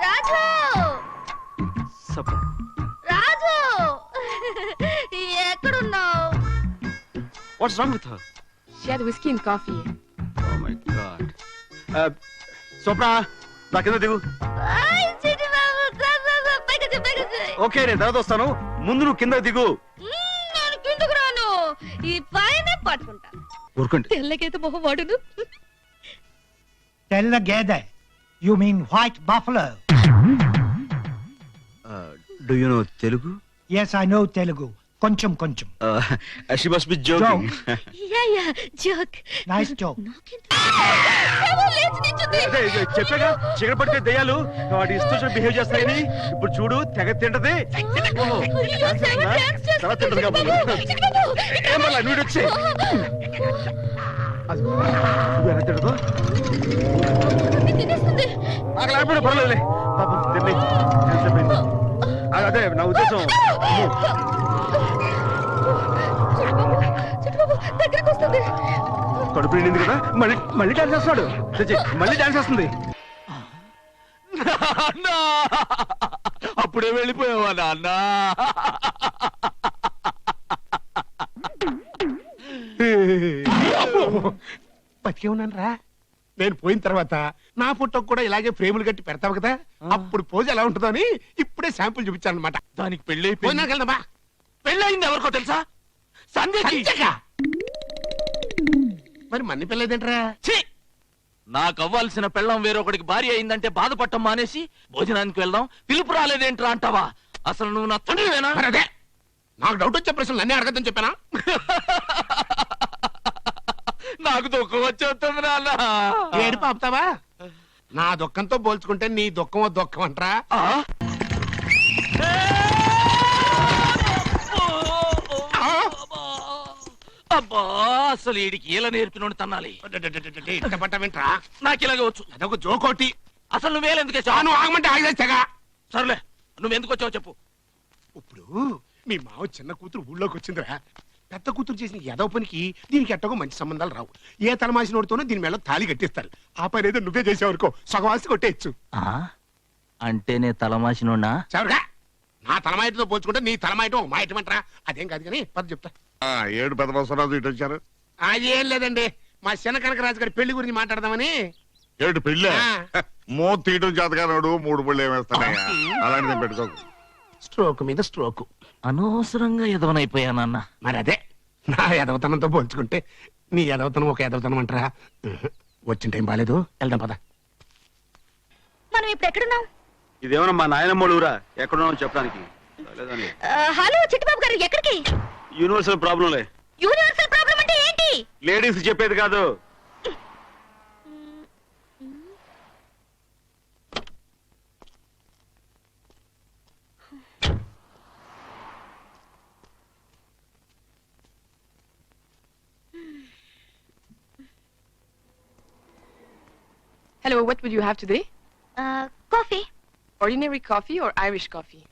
రాజు రాజు ఎక్కడున్నావు? What's wrong with her? She had whiskey and coffee. Oh my God. Sopra, నా కింద దిగు. Okay నేను తర్వాత వస్తాను, ముందు నువ్వు కింద దిగు. నేను కిందకు రాను, ఈ పైన పట్టుకుంటా. ఊరుకోండి. తెల్లకైతే మొహం వాడును. తెల్ల గేదె. You mean white buffalo? Do you know Telugu? Yes, I know Telugu. కొంచెం కొంచెం. She must be joking. Yeah joke. Nice joke. చెప్పాగా చీకటి పడితే దయ్యాలు వాటి ఇష్టం బిహేవ్ చేస్తాయని. ఇప్పుడు చూడు తెగ తింటది. చాలా తింటది కాబట్టి ఏమన్నా నువ్వు వచ్చి ఎలా తింటదో నాకు లేకపోతే పర్వాలేదులే. పాపం తిని అదే నా ఉద్దేశం. కడుపు నిండింది కదా, మళ్ళీ డాన్స్ చేస్తున్నాడు. మళ్ళీ డాన్స్ చేస్తుంది. అప్పుడే వెళ్ళిపోయావా నాన్న? బతికే ఉన్నాను రా. నేను పోయిన తర్వాత నా ఫోటోకి కూడా ఇలాగే ఫ్రేములు కట్టి పెడతావు కదా, అప్పుడు పోజ్ ఎలా ఉంటుందో అని ఇప్పుడే శాంపుల్ చూపించాను అనమాట. దానికి పెళ్ళి పోయినాకెళ్దామా? పెళ్ళయింది ఎవరికో తెలుసా? సంధ్యగా. మరి మన్ని పెళ్ళేదేంట్రా? నాకు అవ్వాల్సిన పెళ్ళం వేరొకడికి భార్య అయిందంటే బాధపడటం మానేసి భోజనానికి వెళ్దాం పిలుపు రాలేదేంట్రా అంటావా? అసలు నువ్వు నా తండ్రివేనా? అదే నాకు డౌట్ వచ్చే ప్రశ్నలు అన్నీ అడగద్దని చెప్పానా? నాకు దుఃఖం వచ్చేస్తుంది నాన్న. ఏడు పాపుతావా? నా దుఃఖంతో పోల్చుకుంటే నీ దుఃఖం దుఃఖం అంటరా? అబ్బా అసలు వీడికి ఇలా నేర్పినోడు తన్నాలి. వింటరా? నాకు ఇలాగే వచ్చు. అదొక జోకోటి. అసలు నువ్వేలెందుకే నువ్వు ఆగమంటే ఆగేస్తాగా. సర్లే నువ్వు ఎందుకు వచ్చావు చెప్పు. ఇప్పుడు మీ మావ చిన్న కూతురు ఊళ్ళోకి వచ్చిందిరా. పెద్ద కూతురు చేసిన ఏదో పనికి దీనికి ఎట్టగో మంచి సంబంధాలు రావు. ఏ తలమాసినోడితోనో దీని మేళ తాళి కట్టిస్తారు. ఆ పని ఏదో నువ్వే చేసావనుకో సగవాసి కొట్టేయచ్చు. అంటే నే తలమాసినోడా? చవరగా నా తలమాయటతో పోల్చుకుంటే నీ తలమాయటం ఒక మాయటం అంటారా? అదేం కాదు కానీ పద చెప్తా. ఏడు పెద్ద బసవరాజు ఇటు వచ్చారు. అది ఏం లేదండి, మా చిన్న కనకరాజు గారి పెళ్లి గురించి మాట్లాడదామని. ఏడు పెళ్ళి మో తీయటం చేతగానాడు, 3 పళ్ళు ఏమేస్తానయ్యా. అలాంటిది పెట్టుకోకు. స్ట్రోక్ మీద స్ట్రోక్. అనవసరంగా ఎదవనైపోయానన్న. మరి అదే నా ఎదవతనంతో పోల్చుకుంటే నీ ఎదవతనం ఒక ఎదవతనం అంటారా? వచ్చిన టైం బాగాలేదు, వెళ్దాం పద. మనం ఇప్పుడు ఎక్కడున్నాం? ఇదేమన్నా మా నాయనమ్మోడు ఊరా? ఎక్కడున్నావు చెప్పడానికి. హలో చిట్టిబాబు గారు, ఎక్కడికి? యూనివర్సల్ ప్రాబ్లంలే. యూనివర్సల్ ప్రాబ్లం అంటే ఏంటి? లేడీస్ చెప్పేది కాదు. Hello, what would you have today? Coffee. Ordinary coffee or Irish coffee?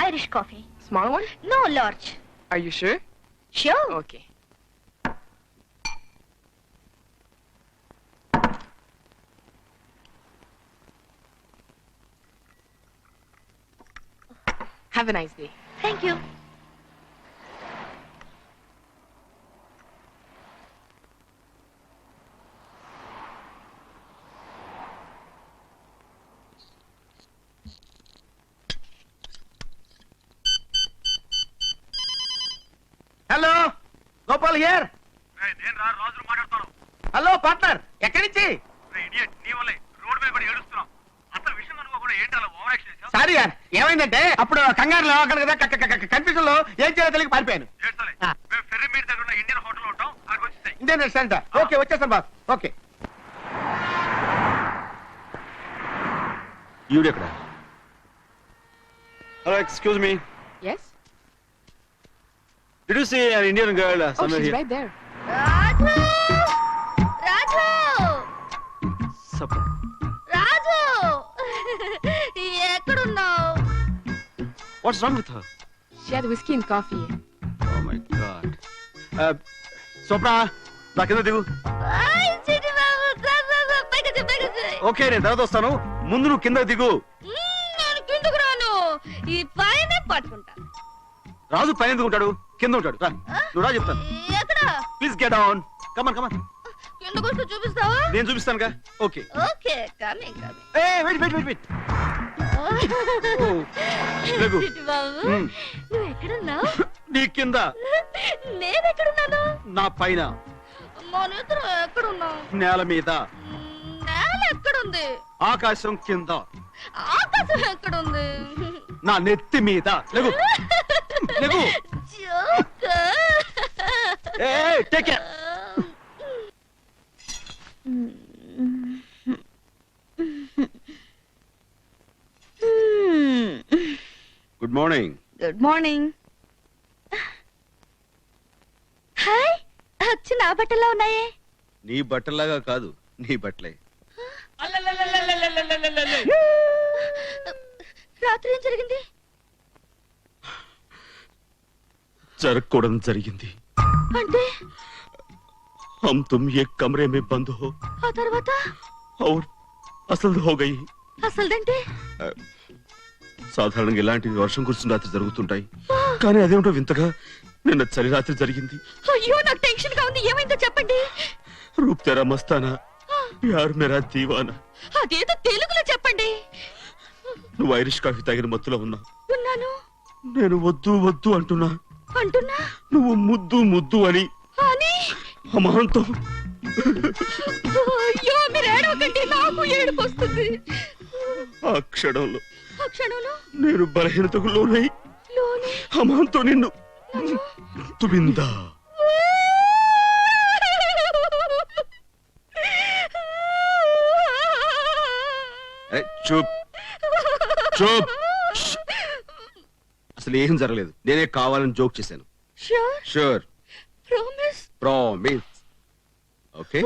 Irish coffee. Small one? No, large. Are you sure? Sure. Okay. Have a nice day. Thank you. Hello Gopal here. Hello partner, ఎక్కడి నుంచి? Sorry యార్, ఏమైందంటే అప్పుడు కంగారులో అక్కడ కదా confusion లో ఏం చేయాలో తెలియక పారిపోయాను. Indian restaurant. ఓకే వచ్చేస్తాను బాస్. ఓకే. ఈవిడెక్కడ? Hello excuse me. Yes? Did you see an Indian girl Oh, somewhere she's here? right there. Raju Raju Supper. రాజు ఎక్కడున్నావు? What's wrong with her? She had whiskey and coffee. Oh my God. Sopra, నా కింద దిగు. చిట్టిబాబు, పైకి okay నేను తర్వాత వస్తాను, ముందు నువ్వు కింద దిగు. నేను కిందకు రాను. ఈ పైన పట్టుకుంటా. రాజు పైన ఎందుకు ఉంటాడు? కింద ఉంటాడు. రా, నువ్వు రా చెప్తాను. ఎక్కడ? Please get down. Come on. Come వస్తూ చూపిస్తావా? నేను చూపిస్తానుగా. ఓకే. Okay, coming coming. ఏ వెయిట్ వెయిట్ వెయిట్ వెయిట్. లేగు. బాబు, నువ్వు ఎక్కడున్నావు? నీ కింద. నేను ఎక్కడున్నాను? నా పైన. మన ఇద్దరు ఎక్కడున్నావు? నేల మీద. నేల ఎక్కడుంది? ఆకాశం కింద. ఆకాశం ఎక్కడుంది? నా నెత్తి మీద. లేగు లేగు. జోక్. ఏ take care. Good morning. Good morning. Hi, వచ్చి నా బట్టల్లో ఉన్నాయే. నీ బట్టలాగా కాదు, నీ బట్టలే. రాత్రి ఏం జరిగింది? జరగకూడదు జరిగింది. అంటే हम तुम एक कमरे में बंद हो ఆ తర్వాత और అసలు हो गई. అసలుదంటే సాధారణంగా ఇలాంటి వర్షం కురిసిన రాత్రి జరుగుతుంటాయి, కానీ అదేమిటో వింతగా నిన్న చలి రాత్రి జరిగింది. అయ్యో, నాకు టెన్షన్ గా ఉంది. ఏమైందో చెప్పండి. రూప్ తెరా మస్తానా, ప్యార్ మేరా దీవానా. అదేదో తెలుగులో చెప్పండి. నువ్వు ఐరిష్ కాఫీ తాగిన మత్తులో ఉన్నావు. ఉన్నాను నేను వద్దు వద్దు అంటున్నా. అంటున్నా నువ్వు ముద్దు ముద్దు అని అని. అమాంతో. అయ్యో, మీరు ఏడవకండి, నాకు ఏడుపు వస్తుంది. ఆ క్షణంలో ఆ క్షణంలో నేను బలహీనతకు లోనై లోనే అమాంతో నిన్ను తుబిందా. చూప్ చూప్. అసలు ఏం జరగలేదు. నేనే కావాలని జోక్ చేశాను. Sure sure. Promise. Promise. Okay.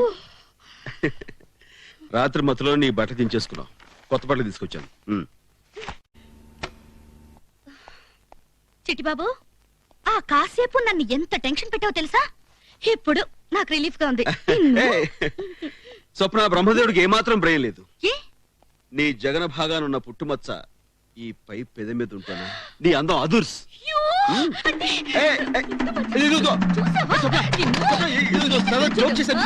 రాత్రి మత్తులో నీ బట్ట దించేసుకున్నావు. కొత్త బట్టలు తీసుకొచ్చాను. చిట్టిబాబు, ఆ కాసేపు నన్ను ఎంత టెన్షన్ పెట్టావో తెలుసా? ఇప్పుడు నాకు రిలీఫ్ గా ఉంది. ఏయ్, స్వప్న, బ్రహ్మదేవుడికి ఏమాత్రం బ్రెయిన్ లేదు. ఏ? నీ జగన భాగానున్న పుట్టుమచ్చ ఈ పై పెద మీద ఉంటాను. నీ అందం అదుర్స్. అయ్యో, అంటే ఏయ్, ఏయ్, ఇదిగో. చూసావా? నిన్ను- ఇదిగో, సరదా జోక్ చేశాను.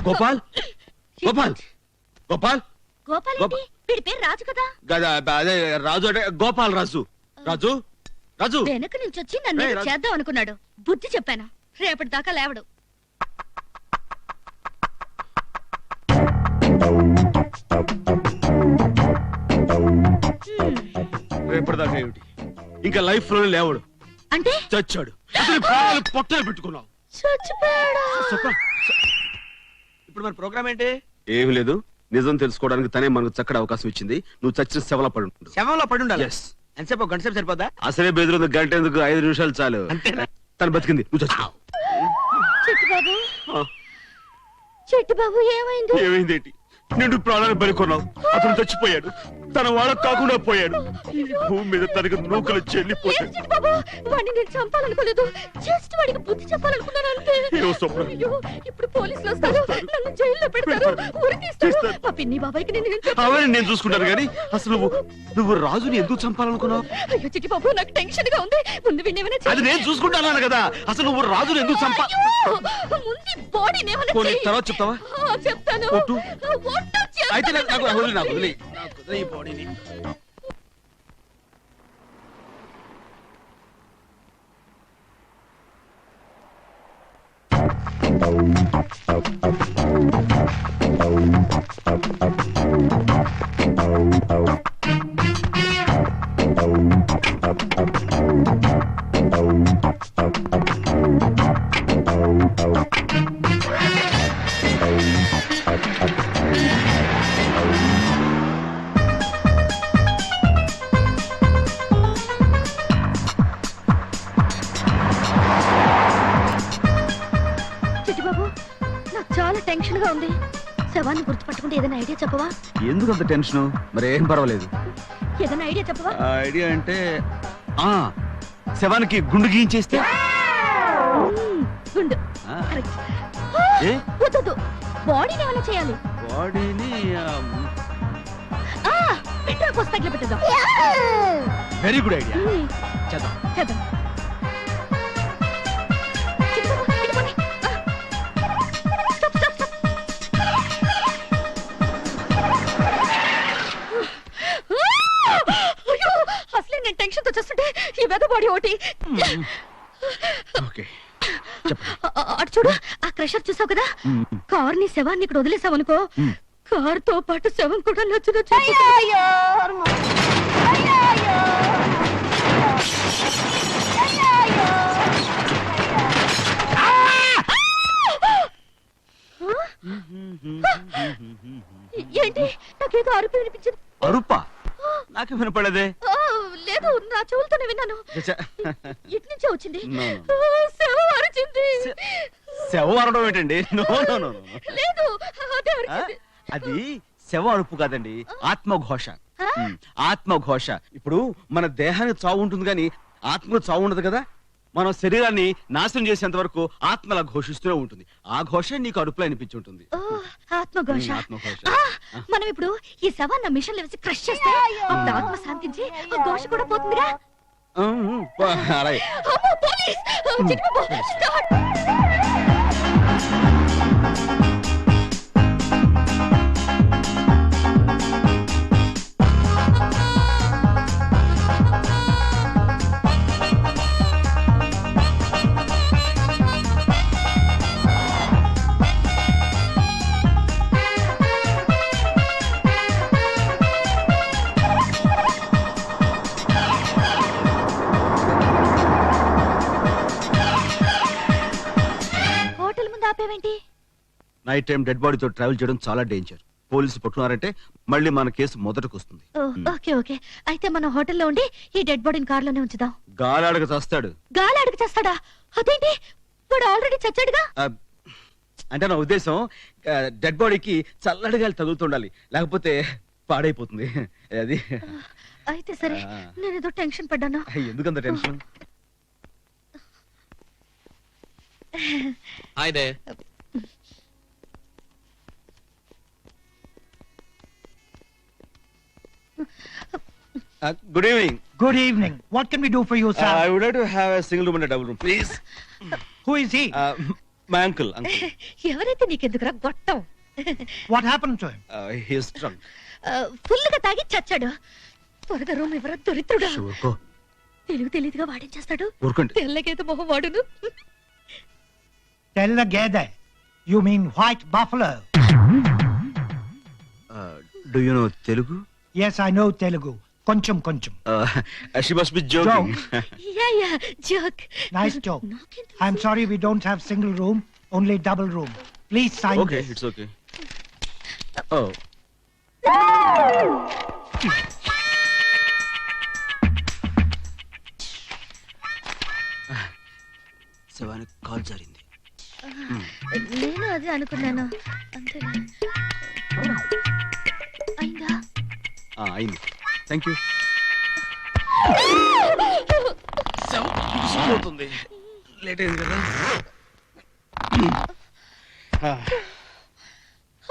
గోపాల్ గోపాల్ గోపాల్ గోపాల్ ఏంటి? వీడి పేరు రాజు కదా. గదా, అదే రాజు అంటే గోపాల్ రాజు. రాజు రాజు. వెనక నుంచి వచ్చి నన్ను ఏయ్, ఏదో రాజు. చేద్దాం అనుకున్నాడు. బుద్ధి చెప్పాను. రేపటి దాకా లేవడు. రేపటిదాకా ఏమిటి, ఇంకా లైఫ్ లోనే లేవడు. అంటే చచ్చాడు. అసలు ప్రాణాలు పొట్టలు పెట్టుకున్నావు. చచ్చిపోయాడా? స్వప్న, ఇప్పుడు మన ప్రోగ్రామ్ ఏంటి? ఏమి లేదు. నిజం తెలుసుకోవడానికి తనే మనకు చక్కటి అవకాశం ఇచ్చింది. నువ్వు చచ్చిన శవలా పడి ఉంటుంది. శవంలో పడి ఉండాలి. Yes. ఎంతసేపు? ఒక గంట సేపు సరిపోద్దా? అసలే బెదిరింది. గంట ఎందుకు, 5 నిమిషాలు చాలు. అంతేనా? తను బతికింది, నువ్వు చచ్చావు. చిట్టిబాబు, ఆ, చిట్టిబాబు ఏమైంది? ఏమైందేంటి? నిండు ప్రాణాలు బలికొన్నావు. అతను చచ్చిపోయాడు. తన వాళ్ళకు కాకుండా పోయాడు. ఈ భూమి మీద తనకు నూకలు చెల్లిపోయాడు. చిట్టిబాబు, వాడిని నేను చంపాలనుకోలేదు. జస్ట్ వాడికి బుద్ధి చెప్పాలనుకున్నాను అంతే. ఏవో స్వప్న. అయ్యో, ఇప్పుడు పోలీసులు వస్తారు. నన్ను జైల్లో పెడతారు. ఉరి తీస్తారు. చేస్తారు. మా పిన్ని బాబాయ్కి నేను ఏం చెప్పను? అవన్నీ నేను చూసుకుంటాను కానీ అసలు నువ్వు రాజుని ఎందుకు చంపాలనుకున్నావు? అయ్యో చిట్టిబాబు, నాకు టెన్షన్ గా ఉంది. ముందు వినేమన్నా అది నేను చూసుకుంటాను కదా. అసలు నువ్వు రాజుని ఎందుకు చంపా? ముందు బాడీని ఏమన్నా పోనీ, చెయ్యి. తర్వాత చెప్తావా? చెప్తాను. ఒట్టు. ఒట్టు చేస్తాను. అయితే నాకు వదిలి ఈ బాడీని. చిట్టిబాబు, నాకు చాలా టెన్షన్ గా ఉంది. శవాన్ని గుర్తుపట్టుకుంటే ఏదైనా ఐడియా చెప్పవా? ఎందుకు అంత టెన్షన్? మరి ఏం పర్వాలేదు. ఏదైనా ఐడియా చెప్పవా? ఐడియా అంటే శవానికి గుండు గీయించేస్తే గుండు. ఆ. కరెక్ట్. ఏ వద్దు బాడీని ఏమైనా చేయాలి. బాడీని పెట్రోల్ పోసి తగిలి పెట్టేద్దాం. Very good idea. చేద్దాం. చేద్దాం. చిన్నబాబు, ఇటు పోనీ. Stop, stop, stop. అయ్యో, అసలే నేను టెన్షన్ తో చేస్తుంటే ఈ వెద బాడీ ఒకటి. ఓకే. అటు చూడు, ఆ క్రషర్ చూసావు కదా, కార్ ని శవాన్ని ఇక్కడ వదిలేసావు అనుకో, కార్ తో పాటు శవం కూడా నచ్చు. ఏంటి, నాకేదో అరుపు వినిపించింది. అరుపా? నాకే వినపడదే. లేదు, నా చెవులతోనే విన్నాను. ఇటు నుంచే వచ్చింది. No, శవం అరిచింది. శవం అరవడం ఏంటండి? No no no no. లేదు, అదే అరిచింది. అది శవం అరుపు కాదండి, ఆత్మఘోష. ఆత్మఘోష. ఇప్పుడు మన దేహానికి చావు ఉంటుంది కానీ ఆత్మకు చావు ఉండదు కదా. మనం శరీరాన్ని నాశనం చేసేంత వరకు ఆత్మ అలా ఘోషిస్తూనే ఉంటుంది. ఆ ఘోష నీకు అరుపులో అనిపించుంటుంది. ఆత్మఘోష. ఆత్మఘోష. మనం ఇప్పుడు ఈ శవాన్ని మిషన్ వేసి క్రష్ చేస్తే అప్పుడు ఆత్మ శాంతించి ఆ ఘోష కూడా పోతుందిగా. అలాగే. అమ్మో, పోలీస్! చిన్నబాబు, స్టార్ట్! హోటల్ ముందు ఆపేవేంటి? నైట్ టైం డెడ్ బాడీతో ట్రావెల్ చేయడం చాలా డేంజర్. పోలీసులు పట్టుకున్నారంటే మళ్ళీ మన కేసు మొదటకు వస్తుంది. ఓకే ఓకే, అయితే మనం హోటల్లో ఉండి ఈ డెడ్ బాడీని కార్లోనే ఉంచుదాం. గాలాడక చస్తాడు. గాలి అడుగు చేస్తాడా? అదేంటి, వాడు ఆల్రెడీ చచ్చాడుగా. అంటే నా ఉద్దేశం డెడ్ బాడీకి చల్లటి గాలి తగులుతుండాలి, లేకపోతే పాడైపోతుంది. అది అయితే సరే, నేను ఏదో టెన్షన్ పడ్డాను. ఎందుకంత tension? Hi they. Good evening. Good evening. What can we do for you, sir? I would like to have a single room and a double room, please. Who is he? My uncle. ఎవరైతే నీకెందుకురా గొట్టం. What happened to him? He is drunk. ఫుల్గా తాగి చచ్చాడు. త్వరగా room ఎవరో దొరిత్రుడా. ఊరుకో. తెలివిగా వాడేం ఊరుకోండి. తెల్లగేత మొహం వాడును. Tell the Gede. You mean white buffalo? Do you know Telugu? Yes, I know Telugu. Koncham koncham. She must be joking. Yeah joke. Nice joke. I'm sorry we don't have single room, only double room. Please sign Okay, this. it's okay. Oh. శవానికి call జారింది. నేను అదే అనుకున్నాను. అంతేనా? అయిందా? అయింది. Thank you. Late అయింది కదా.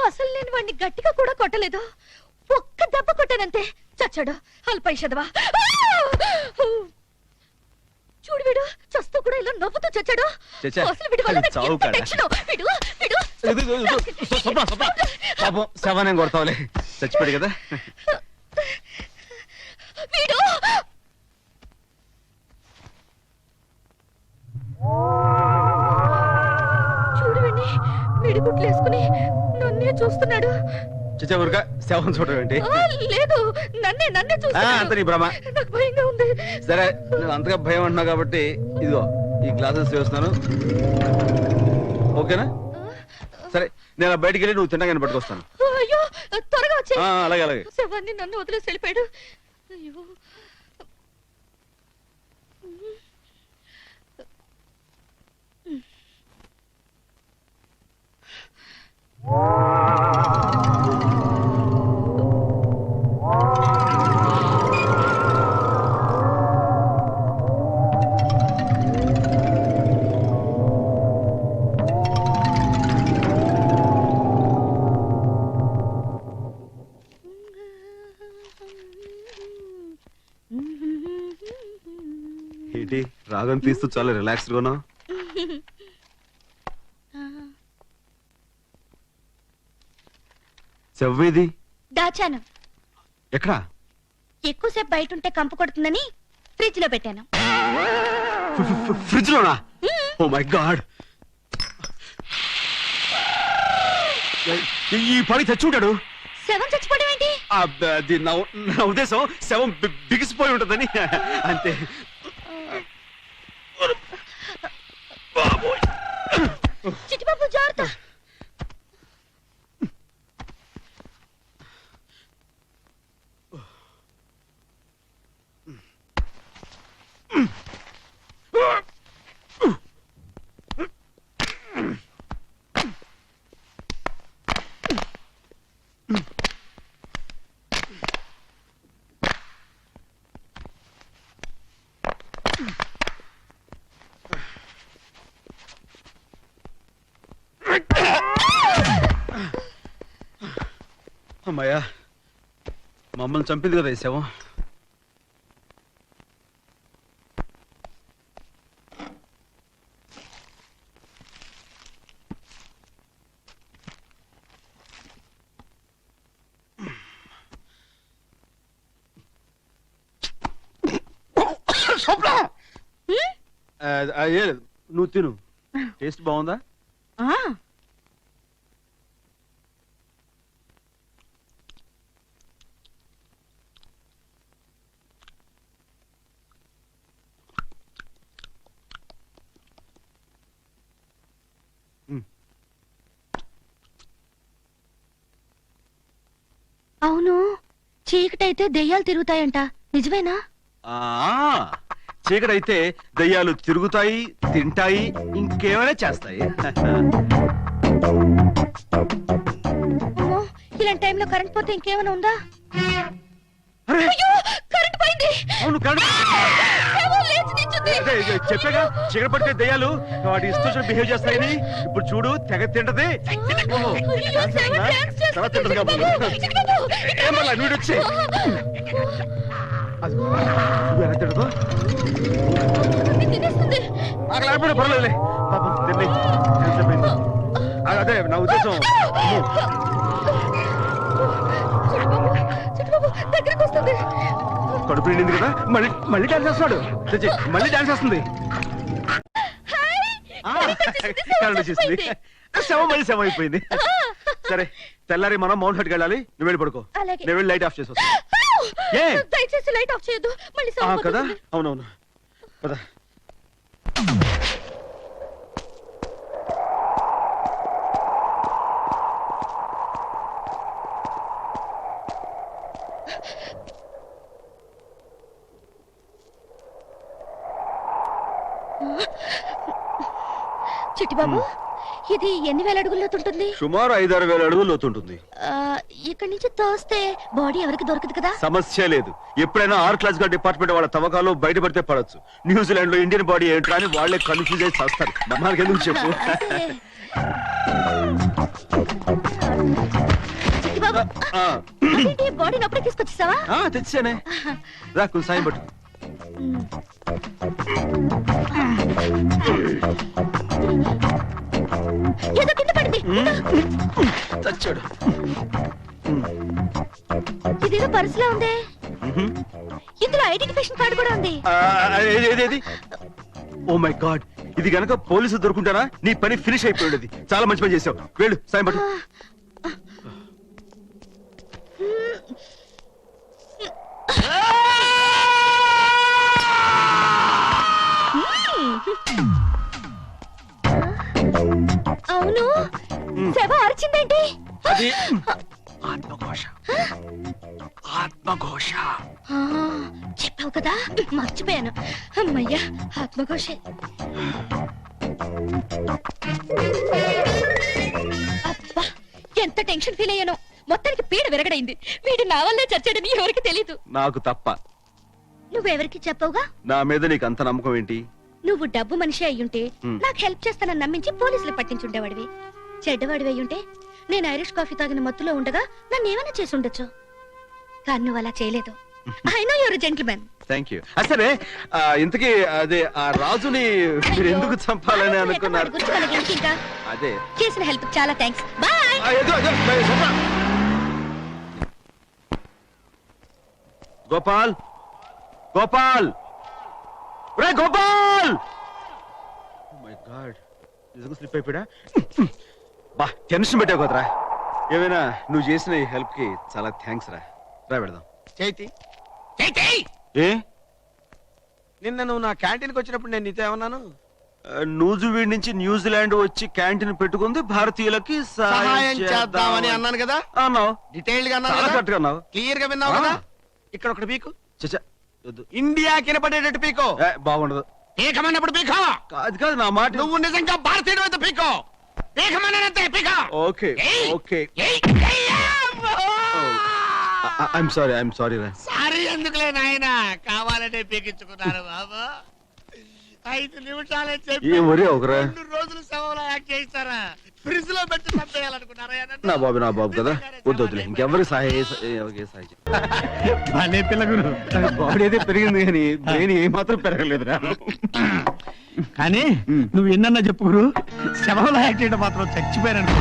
అసలు నేను వాడిని గట్టిగా కూడా కొట్టలేదు. ఒక్క దెబ్బ కొట్టానంతే, చచ్చాడు. అల్పైషదవా. చూడు, వీడు చస్తూ కూడా ఇలా నవ్వుతూ చచ్చాడు. చచ్చా. అసలు వీడి వల్ల నాకు చావు ఎంత కాడా. టెన్షనో. వీడు పాపం శవాన్ని కొడతావులే, చచ్చిపోయాడు కదా. వీడు చూడు, వీడిని మిడిగుట్లు వేసుకుని నన్నే చూస్తున్నాడు. చచ్చా ఊరుక, శవం చూడడం ఏంటి? లేదు, నన్నే అంత చూస్తున్నాడు. నీ భ్రమ. నాకు భయంగా ఉంది. సరే, నువ్వు అంతగా భయం అంటున్నావు కాబట్టి ఇదిగో ఈ గ్లాసెస్ వేస్తున్నాను. ఓకేనా? సరే, నేను బయటికి వెళ్ళి నువ్వు తినగానే పట్టుకొస్తాను. అయ్యో, త్వరగా వచ్చే. అలాగే అలాగే. శవాన్ని నన్ను వదిలేసి వెళ్ళిపోయాడు. అయ్యో. ఏంటి రాగం తీస్తూ చాలా రిలాక్స్డ్ గా ఉన్నావు? చెవ్వేది దాచాను. ఎక్కడా? ఎక్కువసేపు బయట ఉంటే కంపు కొడుతుందని ఫ్రిడ్జ్ లో పెట్టాను. ఫ్రిడ్జ్ లోనా? ఓ మై గాడ్, ఈ పని తెచ్చి ఉంటాడు. శవం చచ్చిపోవడం ఏంటి? అది నా ఉద్దేశం శవం బిగిసిపోయి ఉంటుందని అంతే. చిట్టిబాబు జాగ్రత్త. అమ్మాయ్యా, మమ్మల్ని చంపింది కదా ఈ శవం. నువ్వు తిను, టేస్ట్ బాగుందా? అవును, చీకటైతే దెయ్యాలు తిరుగుతాయంట, నిజమేనా? చీకటైతే దయ్యాలు తిరుగుతాయి, తింటాయి, ఇంకేమైనా చేస్తాయి. అమ్మో, ఇలాంటి టైంలో కరెంట్ పోతే ఇంకేమైనా ఉందా? అరే, అయ్యో, కరెంట్ పోయింది. అవును శవం లేచి నిల్చుంది. చెప్పాగా చీకటి పడితే దయ్యాలు వాటి ఇష్టం బిహేవ్ చేస్తాయని. ఇప్పుడు చూడు, తెగ తింటది. ఓహో, అయ్యో, శవం డాన్స్ చేస్తుంది. తర్వాత తింటది కాబట్టి. చిట్టిబాబు, ఏమన్నా వీడొచ్చే ఎలా తింటదో ఇది తినేస్తుంది. నాకు లేకపోయినా పర్వాలేదులే, పాపం తిని ఎంతసేపైంది. అదే నా ఉద్దేశం. చిట్టిబాబు, చిట్టిబాబు, దగ్గరికి వస్తుంది. కడుపు నిండింది కదా, మళ్ళీ డాన్స్ చేస్తున్నాడు. మళ్ళీ డాన్స్ చేస్తుంది. కరెంట్ వచ్చేసింది. శవం మళ్ళీ శవం అయిపోయింది. సరే, తెల్లారి మనం మౌంట్ హట్కి వెళ్ళాలి. నువ్వు వెళ్ళి పడుకో, అలాగే. నేను వెళ్ళి లైట్ ఆఫ్ చేసి వస్తా. ఏ? దయచేసి లైట్ ఆఫ్ చేయొద్దు, మళ్ళీ శవం కదా, పోతుంది. అవునవును కదా. చిట్టిబాబు, ఇది ఎన్ని వేల అడుగుల లోతు ఉంటుంది? సుమారు 5-6 వేల అడుగులు లోతుంటుంది. ఇక్కడి నుంచి తోస్తే బాడీ ఎవరికి దొరకదు కదా? సమస్య లేదు. ఎప్పుడైనా ఆర్ క్లాస్ గా డిపార్ట్మెంట్ వాళ్ళ తవ్వకాలు బయటపడితే పడచ్చు. న్యూజిలాండ్ లో ఇండియన్ బాడీ ఏంట్రా అని వాళ్ళే కన్ఫ్యూజ్ అయి చేస్తారు. మనకి ఎందుకు చెప్పు. చిట్టిబాబు, అదేంటి బాడీని అప్పుడే తీసుకొచ్చేసావా? తెచ్చానే, రా కొంచెం సాయం పట్టు. ఏదో కింద పడింది. చచ్చాడు. ఇదేదో పర్సులో ఉంది. ఇందులో ఐడెంటిఫికేషన్ కార్డు కూడా ఉంది. ఏది? ఓ మై గాడ్, ఇది గనక పోలీసులు దొరుకుంటారా నీ పని ఫినిష్ అయిపోయేది. చాలా మంచి పని చేసావు. వెళ్ళు, సాయం పట్టు. అవును, శవం అరిచిందేంటి? అది ఆత్మఘోష. ఆత్మఘోష చెప్పావు కదా, మర్చిపోయాను. అమ్మయ్యా, ఆత్మఘోషే. అబ్బా, ఎంత టెన్షన్ ఫీల్ అయ్యాను. మొత్తానికి పీడ విరగడైంది. వీడు నా వల్లే చచ్చాడని ఎవరికి తెలీదు. నాకు తప్ప. నువ్వెవరికి చెప్పవుగా? నా మీద నీకు అంత నమ్మకం ఏంటి? నువ్వు డబ్బు మనిషి అయ్యుంటే నాకు హెల్ప్ చేస్తానని నమ్మించి పోలీసులు పట్టించుండేవాడివి. చెడ్డవాడివి అయ్యుంటే నేను ఐరిష్ కాఫీ తాగిన మత్తులో ఉండగా నన్ను ఏమైనా చేసి ఉండొచ్చు. కానీ నువ్వు అలా చేయలేదు. I know your gentlemen. Thank you. సరే ఇంతకీ అదే ఆ రాజుని మీరు ఎందుకు చంపాలని అనుకున్నారు? ఇంకా అదే చేసిన హెల్ప్ చాలా థ్యాంక్స్. బాయ్. గోపాల్ గోపాల్ రే గోపాల్! మై గాడ్, నిజంగా స్లిప్ అయిపోయా. బా టెన్షన్ పెట్టావు కదరా. ఏమైనా నువ్వు చేసిన ఈ హెల్ప్ కి చాలా థ్యాంక్స్ రా. రా పెడదాం. చైతి చైతి, ఏ నిన్న నువ్వు నా క్యాంటీన్కి వచ్చినప్పుడు నేను నీతో ఏమన్నాను? నూజువీడ్ నుంచి న్యూజిలాండ్ వచ్చి క్యాంటీన్ పెట్టుకుంది భారతీయులకి సహాయం చేద్దామని అన్నాను కదా. అన్నావు. డీటెయిల్డ్ గా చాలా కరెక్ట్ గా అన్నావు. క్లియర్ గా విన్నావు కదా. ఇక్కడ ఒకటి పీకు. చచ్చా, వద్దు. ఇండియా కినపడేటట్టు పీకో. బాగుండదు. పీకమన్నప్పుడు పీకో. అది కాదు నా మాట. నువ్వు నిజంగా భారతీయుడు అయితే పీకో. పీకమన్నంతే పీకో. Okay okay. ఏయ్, ఐఎమ్ సారీ రా. సారీ ఎందుకులే నాయనా, కావాలంటే పీకించుకున్నారు బాబు. 5 నిమిషాలే చెప్పి ఏం వరే ఒకరా. 2 రోజులు శవంలో యాక్ట్ చేస్తారా? ఫ్రిడ్జ్ లో పెట్టి చంపేయాలనుకున్నారా? నా బాబు కదా, వద్దులే ఇంకెవరికి సహాయం భలే పిల్లగురు. బాడీ అయితే పెరిగింది కానీ బ్రెయిన్ ఏ మాత్రం పెరగలేదురా. కానీ నువ్వు ఎన్నన్నా చెప్పుకురు, శవంలో యాక్ట్ చేయడం మాత్రం చచ్చిపోయారనుకో.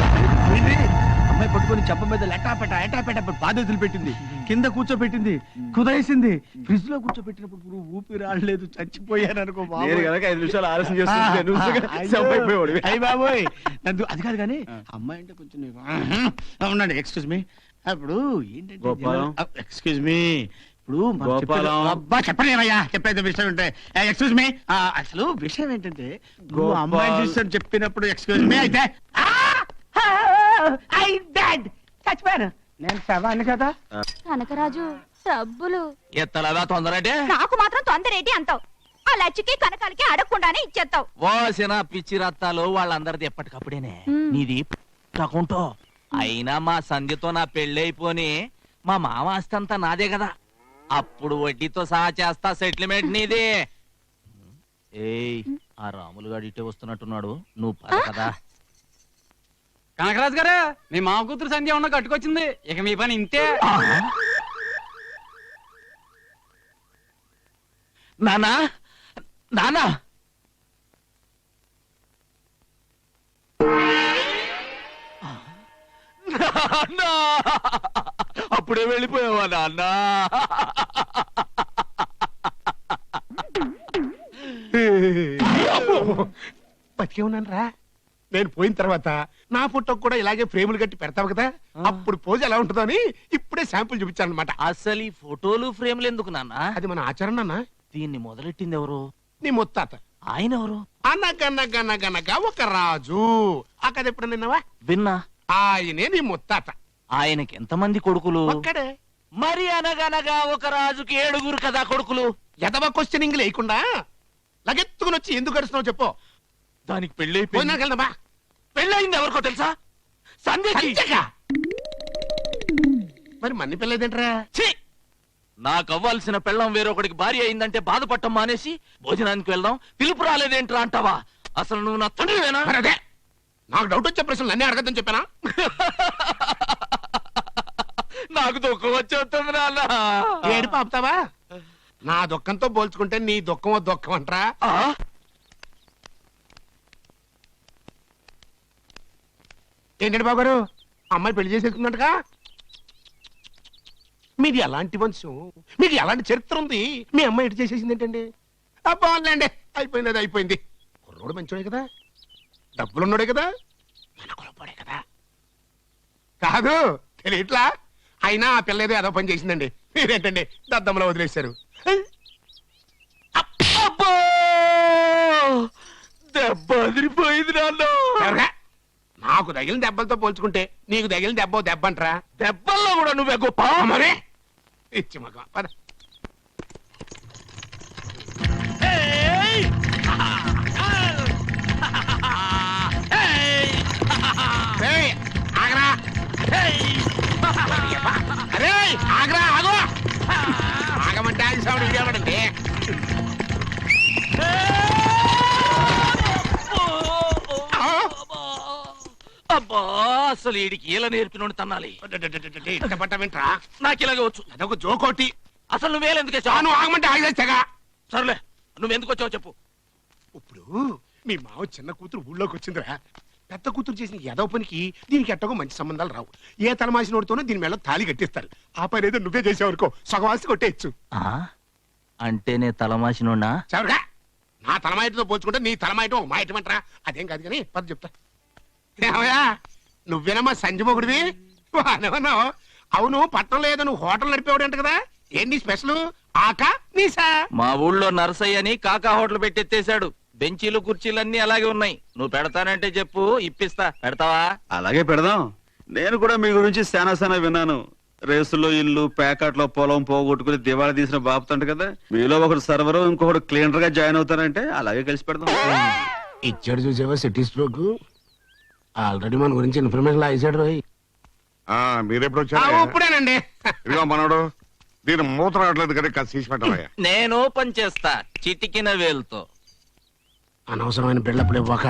అమ్మాయి పట్టుకొని చెప్ప మీద ఎటాపెట బాధ్యతలు పెట్టింది, కింద కూర్చోబెట్టింది, కుదేసింది. ఫ్రిడ్జ్ లో కూర్చోబెట్టినప్పుడు ఊపిరి ఆడలేదు, చచ్చిపోయాను అనుకో. నేను కనుక 5 నిమిషాలు ఆలస్యం చేస్తుంటే అయ్యి బాబోయ్, అది కాదు కానీ అమ్మాయి అంటే కొంచెం నీకు ఉండండి. Excuse me. ఇప్పుడు ఏంటంటే ఎక్స్క్యూజ్ మీ, ఇప్పుడు అబ్బా చెప్పలేమయ్యా, చెప్పేది విషయం ఉంటే ఎక్స్క్యూజ్ మీ. అసలు విషయం ఏంటంటే నువ్వు అమ్మాయి చూసాను చెప్పినప్పుడు ఎక్స్క్యూజ్ మీ అయితే చచ్చిపోయాను నేను శవాన్ని కదా. కనకరాజు సబ్బులు ఎత్తలవా తొందరంటే నాకు మాత్రం తొందరేటి అంటావు. ఆ లచ్చికి కనకాలకి అడగకుండానే ఇచ్చేస్తావు. ఓసిన పిచ్చి రత్తాలు వాళ్ళందరిది ఎప్పటికప్పుడేనే. నీది అకౌంటో. అయినా మా సంధ్యతో నా పెళ్ళైపోని మా మామ ఆస్తంతా నాదే కదా. అప్పుడు వడ్డీతో సహా చేస్తా సెటిల్మెంట్ నీది. ఏయ్, ఆ రాములు గారు ఇటే వస్తున్నట్టున్నాడు, నువ్వు పద కదా. కనకరాజు గారు, మీ మామ కూతురు సంధ్య ఉన్న కట్టుకొచ్చింది. ఇక మీ పని ఇంతే. నానా నానా, నాన్నా, అప్పుడే వెళ్ళిపోయావా నాన్నా? బతికే ఉన్నాను రా. నేను పోయిన తర్వాత నా ఫోటోకి కూడా ఇలాగే ఫ్రేములు కట్టి పెడతావు కదా, అప్పుడు పోజ్ ఎలా ఉంటుందో అని ఇప్పుడే శాంపుల్ చూపించాను అనమాట. అసలు ఈ ఫోటోలు ఫ్రేమ్లు ఎందుకు నాన్నా? అది మన ఆచరణ అన్న. దీన్ని మొదలెట్టింది ఎవరు? నీ ముత్తాత. ఆయన ఎవరు? అనగనగనగనగా ఒక రాజు. ఆ కథ ఎప్పుడు నిన్నవా? విన్నా. ఆయనే నీ ముత్తాత. ఆయనకి ఎంతమంది కొడుకులు? ఒక్కడే. మరి అనగనగా ఒక రాజుకి 7 కదా కొడుకులు. ఎదవ క్వశ్చనింగ్ లేకుండా లగెత్తుకుని వచ్చి ఎందుకు గడుస్తున్నావు చెప్పు. దానికి పెళ్ళైపోయింది. వెళ్దామా? పెళ్ళయింది ఎవరికో తెలుసా? సంధ్యకి. మరి మన్ని పెళ్ళేదేంట్రా? ఛీ! నాకు అవ్వాల్సిన పెళ్ళం వేరొకడికి భార్య అయిందంటే బాధపడటం మానేసి భోజనానికి వెళ్దాం, పిలుపు రాలేదేంట్రా అంటావా? అసలు నువ్వు నా తండ్రివేనా? అదే నాకు డౌట్ వచ్చే ప్రశ్నలు అన్నీ అడగద్దని చెప్పానా? నాకు దుఃఖం వచ్చేస్తుంది నాన్న. ఏడు పాపుతావా? నా దుఃఖంతో పోల్చుకుంటే నీ దుఃఖం దుఃఖం అంటరా? ఏంటండి బాబు గారు, అమ్మాయి పెళ్లి చేసేసుకుందంటగా? మీది ఎలాంటి వంశం, మీకు ఎలాంటి చరిత్ర ఉంది? మీ అమ్మాయి ఎటు చేసేసింది ఏంటండి? బాగుందండి, అయిపోయింది, అది అయిపోయింది. కుర్రోడు మంచోడే కదా, డబ్బులున్నాడే కదా, మన కులపోడే కదా. కాదు తెలియట్లా? అయినా ఆ పిల్ల ఏదో పని చేసిందండి. మీరేంటండి దద్దమ్మలో వదిలేశారు? దెబ్బ అదిరిపోయింది నాన్న. నాకు తగిలిన దెబ్బలతో పోల్చుకుంటే నీకు తగిలిన దెబ్బ దెబ్బ అంటరా? దెబ్బల్లో కూడా నువ్వే గొప్ప. మరే ఇచ్చి మగ పద. ఆగరా, అరే ఆగరా, ఆగు. ఆగమంటే ఆగిసాడు ఇదేమండి. అబ్బా, అసలు వీడికి ఇలా నేర్పినోడు తన్నాలి. పట్ట వింటరా? నాకు ఇలాగే వచ్చు. అదొక జోకోటి. అసలు నువ్వేలెందుకు నువ్వు ఆగమంటే ఆగేస్తాగా. సర్లే నువ్వెందుకు వచ్చావు చెప్పు. ఇప్పుడు మీ మావ చిన్న కూతురు ఊళ్ళోకి వచ్చిందిరా. పెద్ద కూతురు చేసిన ఏదో పనికి దీనికి ఎట్టగో మంచి సంబంధాలు రావు. ఏ తలమాసినోడితోనో దీని మీద తాళి కట్టిస్తారు. ఆ పని ఏదో నువ్వే చేసేవనుకో సగవాసి కొట్టేయచ్చు. అంటే నే తలమాసినోడా? చవరగా నా తలమాయటతో పోల్చుకుంటే నీ తలమాయటం ఒక మాయటం అంటారా? అదేం కాదు కానీ పద చెప్తా. ఏమయ్యా నువ్వేనమ్మా సంజమొగుడివి? అనవన్నావు. అవును పట్నంలో ఏదో నువ్వు హోటల్ నడిపేవాడు అంట కదా, ఏంటి స్పెషల్? ఆకా నీసా? మా ఊళ్ళో నర్సయ్య అని కాకా హోటల్ పెట్టెత్తేశాడు. బెంచీలు కుర్చీలన్నీ అలాగే ఉన్నాయి. నువ్వు పెడతానంటే చెప్పు, ఇప్పిస్తా. పెడతావా? అలాగే పెడదాం. నేను కూడా మీ గురించి శానా విన్నాను. రేసులో ఇల్లు, ప్యాకెట్లో పొలం పోగొట్టుకుని దివాళా తీసిన బాపుతంట కదా. మీలో ఒకడు సర్వర్, ఇంకొకడు క్లీనర్ గా జాయిన్ అవుతారంటే అలాగే కలిసి పెడదాం. ఇచ్చాడు చూసావా సిటీ స్ట్రోక్. ఆల్రెడీ మన గురించి ఇన్ఫర్మేషన్ ఇచ్చాడు రోయ్. మీరెప్పుడు వచ్చారు? ఇప్పుడేనండి. ఇదిగో మనోడు దీని మూత రావట్లేదు కదా, కాస్త తీసి పెట్టవయ్యా. నేను ఓపెన్ చేస్తా చిటికిన వేలుతో. అనవసరమైన బిళ్ళప్పుడు ఇవ్వక.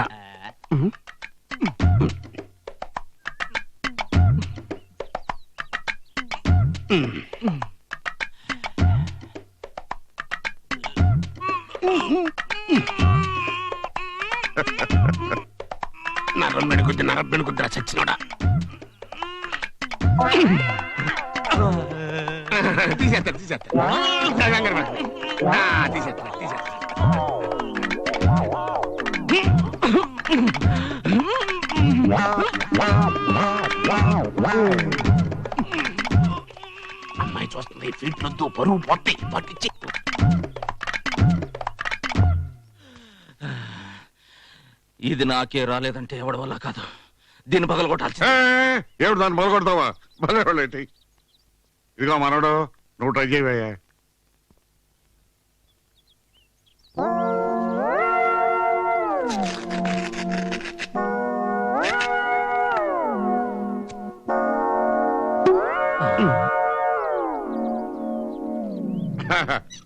నరబెణుకుద్రా చచ్చినోడా. తీసేస్తా అమ్మాయి చూస్తుంది. ఫీట్లొద్దు, పరువు పోతాయి. పట్టించి ఇది నాకే రాలేదంటే ఎవడి వల్ల కాదు. దీన్ని పగల కొట్టాల్సి. ఏమిటి దాన్ని మొదలు కొడతావా? భలేవాళ్ళేంటి. ఇదిగో మనోడు నువ్వు ట్రై చేయవయ్యా.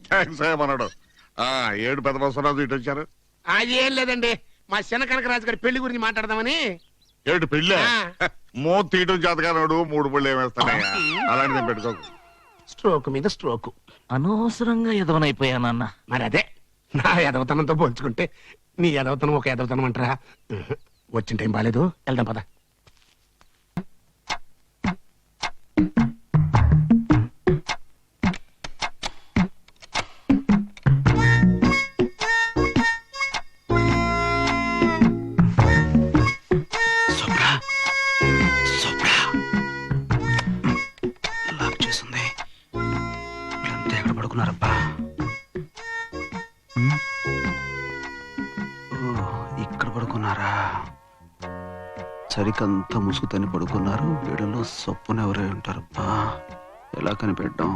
థ్యాంక్స్ అయ్యా మనోడు. 7 పెద్ద బస్సు ఇటు వచ్చారు. అది ఏం లేదండి, మా చిన్న కనకరాజు గారి పెళ్లి గురించి మాట్లాడదామని. ఏడు పెళ్ళి మూత తీయటం చేతగానోడు 3 పళ్ళు ఏమేస్తానయ్యా. అలాంటిది పెట్టుకోకు. స్ట్రోక్ మీద స్ట్రోక్. అనవసరంగా ఎదవనైపోయానన్న. మరి అదే నా ఎదవతనంతో పోల్చుకుంటే నీ ఎదవతనం ఒక ఎదవతనం అంటారా? వచ్చిన టైం బాలేదు, వెళ్దాం పద. ఇక్కడ పడుకున్నారా? సరికంతా ముసుగుతని పడుకున్నారు. వీడలో సొప్పున ఎవరై ఉంటారబ్బా. ఎలా కనిపెట్టాం?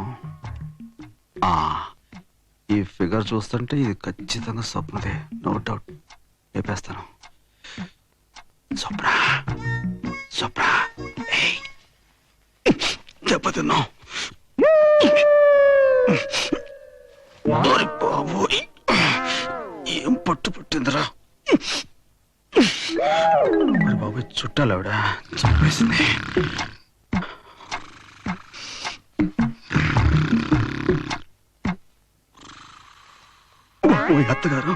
ఈ ఫిగర్ చూస్తుంటే ఇది ఖచ్చితంగా స్వప్నదే, నో డౌట్. లేపేస్తాను. స్వప్న స్వప్న దెబ్బతిన్నావు. బాబోయ్ ఏం పట్టు పట్టిందిరా. మరి బాబోయ్ చుట్టాలవిడ చంపేసింది. అత్తగారు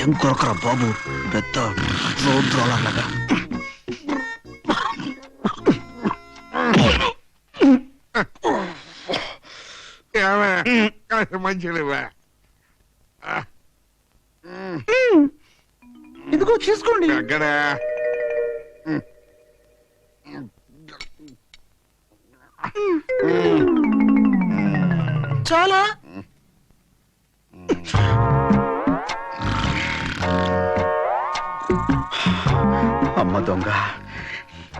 ఏం కొరకరా బాబు, పెద్ద రోడ్ రోలర్ లాగా. మంచిగా ఇదిగో తీసుకోండి. అక్కడ చాలా అమ్మ దొంగ,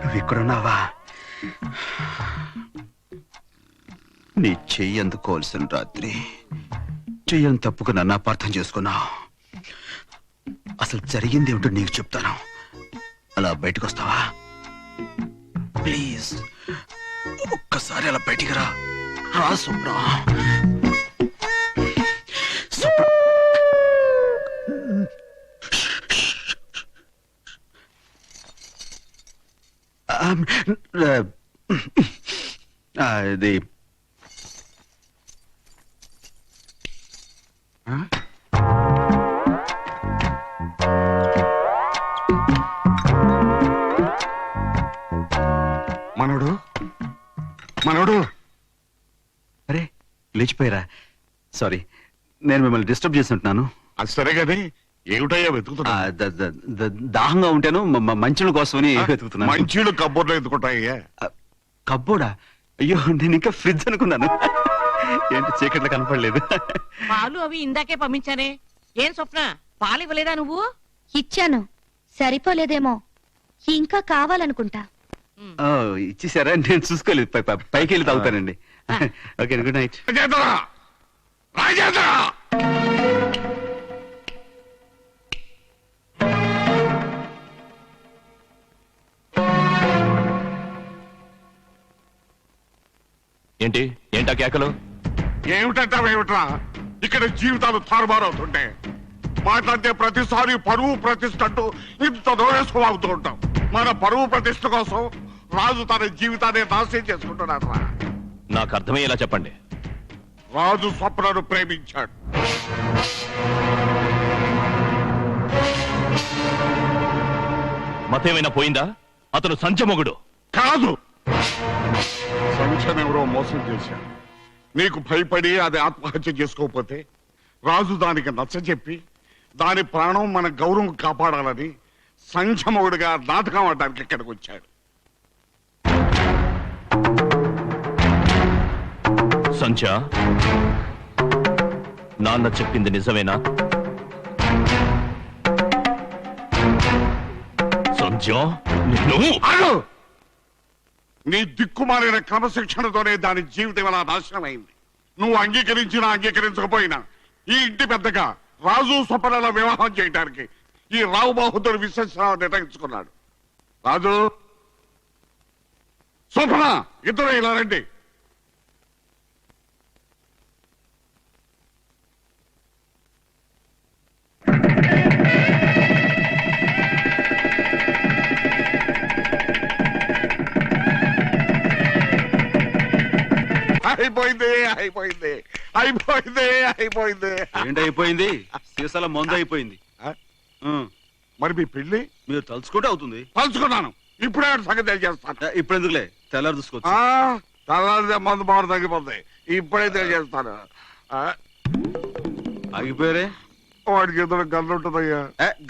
నువ్వు ఇక్కడున్నావా? నీ చెయ్యి అందుకోవాల్సిన రాత్రి చెయ్యని తప్పుకు నన్ను అపార్థం చేసుకున్నావు. అసలు జరిగింది ఏమిటో నీకు చెప్తాను. అలా బయటకు వస్తావా ప్లీజ్? ఒక్కసారి అలా బయటికి రా. రా సుబ్రా. ఇది మనోడు మనోడు అరే లేచిపోయారా? సారీ, నేను మిమ్మల్ని డిస్టర్బ్ చేస్తుంటున్నాను. అది సరే కానీ ఏమిటయ్యా వెతుకుతున్నా? దాహంగా ఉంటాను, మంచుల కోసమని వెతుకుతున్నాను. మంచీలు కబ్బోర్లో ఎత్తుకుంటాయ్యా. కబ్బోడా? అయ్యో, నేను ఇంకా ఫ్రిడ్జ్ అనుకున్నాను. ఏంటి చీకట్లో కనపడలేదు? పాలు అవి ఇందాకే పంపించానే. ఏం స్వప్న, పాలు ఇవ్వలేదా నువ్వు? ఇచ్చాను, సరిపోలేదేమో, ఇంకా కావాలనుకుంటా. ఓ, ఇచ్చేసారా? నేను చూసుకోలేదు. పైకి వెళ్ళి తాగుతానండి. Okay, good night. Rajendra! Rajendra! ఏంటి ఏంటా కేకలు? ఏమిటంటావేమిట్రా? ఇక్కడ జీవితాలు తారుమారవుతుంటే మాట్లాడితే ప్రతిసారి పరువు ప్రతిష్ట అంటూ ఇంత దోషం అవుతూ ఉంటాం. మన పరువు ప్రతిష్ట కోసం రాజు తన జీవితాన్ని నాశనం చేసుకుంటున్నాడు రా. నాకు అర్థమయ్యేలా చెప్పండి. రాజు స్వప్నను ప్రేమించాడు. మతేమైనా పోయిందా? అతను సంచమొగుడు కాదు, సంఖ్యనెవరో మోసం చేశాడు. నీకు భయపడి అది ఆత్మహత్య చేసుకోకపోతే రాజు దానికి నచ్చజెప్పి దాని ప్రాణం మన గౌరవం కాపాడాలని సంక్షమవుడిగా నాటకం ఆడడానికి ఇక్కడికి వచ్చాడు. సంచ, నాన్న చెప్పింది నిజమేనా? సంచ, నిన్ను ఆగు! నీ దిక్కుమాలిన క్రమశిక్షణతోనే దాని జీవితం ఎలా నాశనం అయింది. నువ్వు అంగీకరించినా అంగీకరించకపోయినా ఈ ఇంటి పెద్దగా రాజు స్వప్నల వివాహం చేయడానికి ఈ రావు బహదూర్ విశ్వసరావు నిర్ణయించుకున్నాడు. రాజు, స్వప్న, ఇద్దరు ఇలా రండి. అయిపోయింది అయిపోయింది అయిపోయింది అయిపోయింది. ఏంటైపోయింది? సీసాల మందు అయిపోయింది. మరి మీ పెళ్లి మీరు తలుచుకుంటే అవుతుంది. తలుచుకున్నాను, ఇప్పుడే సంగతి తెలియజేస్తాను. ఇప్పుడు ఎందుకులే, తెల్లారు చూసుకోవచ్చు. తెల్లారితే మందు బాగా తగ్గిపోతుంది. ఇప్పుడే తెలియజేస్తాను. ఆగిపోయారే? వాడికి ఎదురు గన్ను ఉంటుందయ్యా.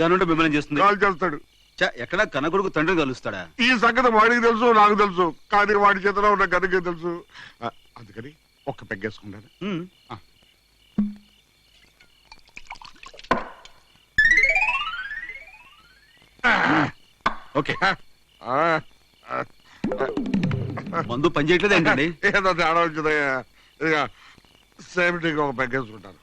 గనుంటే మిమ్మల్ని చేస్తుంది. కాల్ చేస్తాడు. ఎక్కడ కనకొడుకు తండ్రిని కలుస్తాడా? ఈ సంగతి వాడికి తెలుసు, నాకు తెలుసు, కానీ వాడి చేతిలో ఉన్న గనుకే తెలుసు. అందుకని ఒక్క పెగ్గేసుకుంటాను. ఓకే. మందు పని చేయట్లేదు ఏంటండి? ఏదో తేడా వచ్చిందయ్యా. ఇక సేఫ్టీకి ఒక పెగ్గేసుకుంటాను.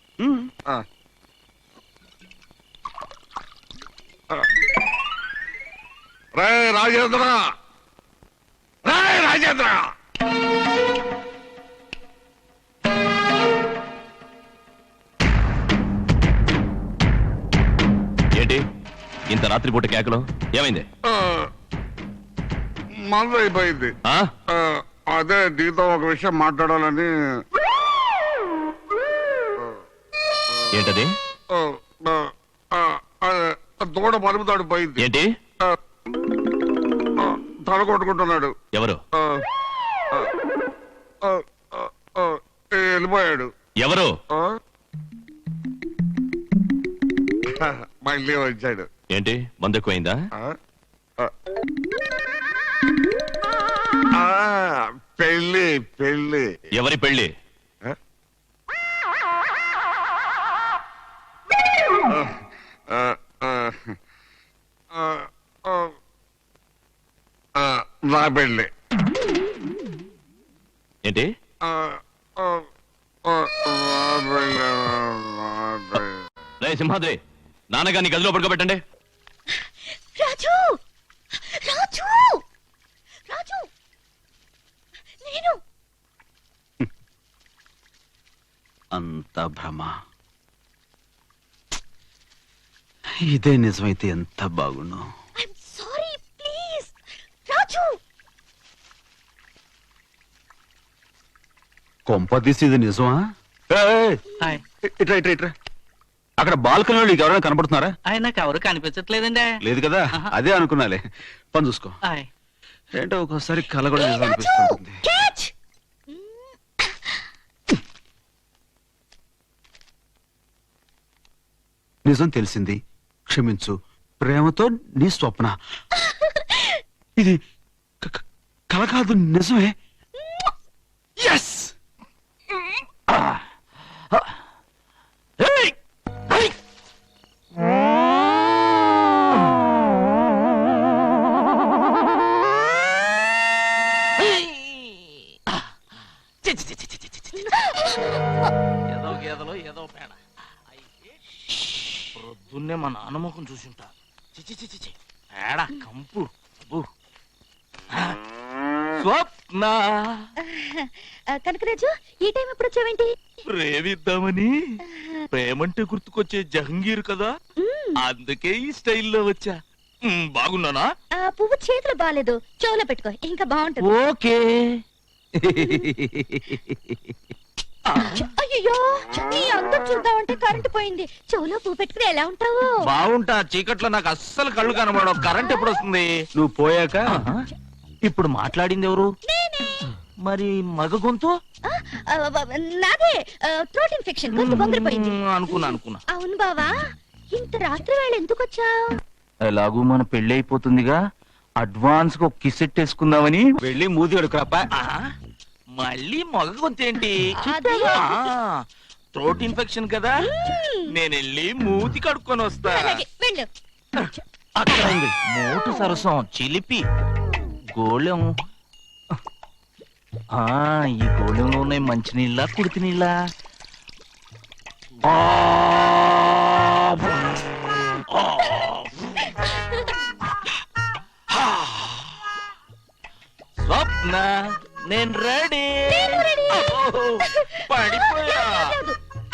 రే రాజేంద్ర, రే రాజేంద్ర! ఏంటి ఇంత రాత్రిపూట కేకలు? ఏమైంది? మందు అయిపోయింది. అదే నీతో ఒక విషయం మాట్లాడాలని. ఏంటది? దూడ పలుపుతాడు పోయింది. ఏంటి? తల కొట్టుకుంటున్నాడు. ఎవరు? వెళ్ళిపోయాడు. ఎవరు? మళ్ళీ వచ్చాడు. ఏంటి మందు ఎక్కువైందా? పెళ్ళి పెళ్ళి. ఎవరి పెళ్ళి? నా పెళ్ళి. ఏంటి? సింహాద్రి, నాన్నగారిని గదిలో పడుకోబెట్టండి. రాజు, రాజు, రాజు, నేను. అంత భ్రమ. ఇదే నిజమైతే ఎంత బాగుండు. సారీ, ప్లీజ్ రాజు. కొంపదీసి ఇది నిజమా? హాయ్ ఇట్రా ఇట్రా ఇట్రా. అక్కడ బాల్కనీలో నీకు ఎవరైనా కనపడుతున్నారా? ఆయన నాకు ఎవరు కనిపించట్లేదండి. లేదు కదా, అదే అనుకున్నాలే. పని చూసుకో. హాయ్ ఏంటో ఒక్కోసారి కళ కూడా నిజం అనిపిస్తుంటుంది. నిజం తెలిసింది, క్షమించు. ప్రేమతో నీ స్వప్న. ఇది కళ కాదు, నిజమే. ఎస్. ఏదో గేదలో ఏదో పేడ అయితే ప్రొద్దున్నే మా నాన్న ముఖం చూసింటా. చిచి చిచి చి పేడ కంపు. అబ్బో. స్వప్న కనకరాజు, ఈ టైం ఎప్పుడు వచ్చావేంటి? ప్రేమిద్దామని. ప్రేమంటే గుర్తుకొచ్చే జహంగీర్ కదా, అందుకే ఈ స్టైల్లో వచ్చా. బాగున్నానా? పువ్వు చేతులు బాగాలేదు, చెవులో పెట్టుకో, ఇంకా బాగుంటుంది. ఓకే. అయ్యో, నీ అందం చూద్దామంటే కరెంటు పోయింది. చెవులో పువ్వు పెట్టుకుని ఎలా ఉంటావు? బాగుంటా. చీకట్లో నాకు అస్సలు కళ్ళు కనబడవు. కరెంట్ ఎప్పుడు వస్తుంది? నువ్వు పోయాక. ఇప్పుడు మాట్లాడింది ఎవరు? మరి మగ గొంతు? నాదే. థ్రోట్ ఇన్ఫెక్షన్, గొంతు బొంగరిపోయింది. అనుకున్నా. అవును బావా, ఇంత రాత్రి వేళ ఎందుకు వచ్చావు? ఎలాగూ మన పెళ్లి అయిపోతుందిగా, అడ్వాన్స్ గా కిస్ వేసుకుందామని. వెళ్ళి మూతి కడుకురాపా. మళ్ళీ మగ గొంతు ఏంటి? అదే. థ్రోట్ ఇన్ఫెక్షన్ కదా, నేను వెళ్ళి మూతి కడుక్కొని వస్తా. అలాగే, వెళ్ళు. అక్కడ ఉంది మోటు సరసం, చిలిపి గోళం. ఈ గోళంలో ఉన్నాయి మంచినీళ్ళ, కుడితి నీళ్ళ? స్వప్న, నేను రెడీ. పడిపోయా.